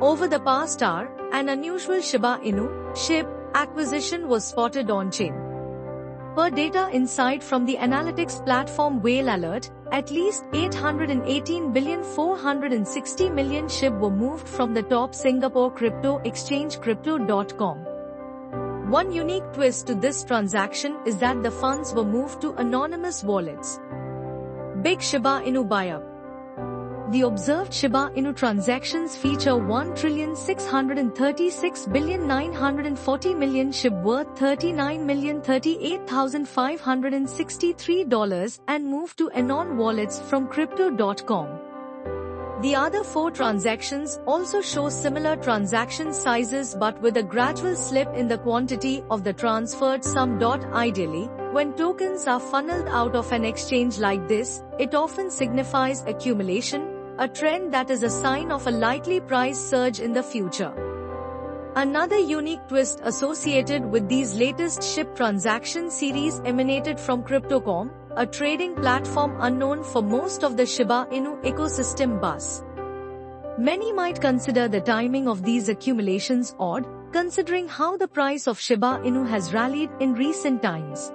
Over the past hour, an unusual Shiba Inu (SHIB) acquisition was spotted on-chain. Per data insight from the analytics platform Whale Alert, at least 818,460 million SHIB were moved from the top Singapore crypto exchange Crypto.com. One unique twist to this transaction is that the funds were moved to anonymous wallets. Big Shiba Inu buy-up. The observed Shiba Inu transactions feature 1,636,940 million SHIB worth $39,038,563 and moved to Anon wallets from Crypto.com. The other 4 transactions also show similar transaction sizes but with a gradual slip in the quantity of the transferred sum. Ideally, when tokens are funneled out of an exchange like this, it often signifies accumulation, a trend that is a sign of a likely price surge in the future. Another unique twist associated with these latest SHIB transaction series emanated from Crypto.com, a trading platform unknown for most of the Shiba Inu ecosystem buzz. Many might consider the timing of these accumulations odd, considering how the price of Shiba Inu has rallied in recent times.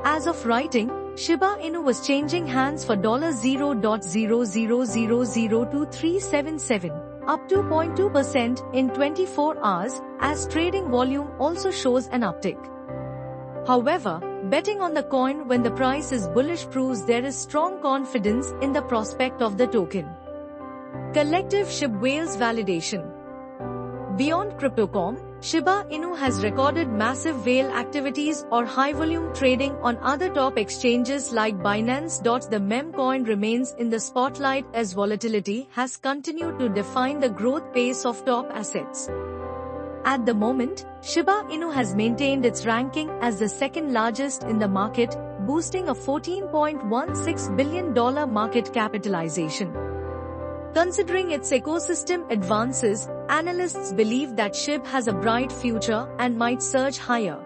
As of writing, Shiba Inu was changing hands for $0.0000237, up 2.2% in 24 hours, as trading volume also shows an uptick. However, betting on the coin when the price is bullish proves there is strong confidence in the prospect of the token. Collective SHIB whales validation. Beyond Crypto.com, Shiba Inu has recorded massive whale activities or high-volume trading on other top exchanges like Binance. The meme coin remains in the spotlight as volatility has continued to define the growth pace of top assets. At the moment, Shiba Inu has maintained its ranking as the second largest in the market, boosting a $14.16 billion market capitalization. Considering its ecosystem advances, analysts believe that SHIB has a bright future and might surge higher.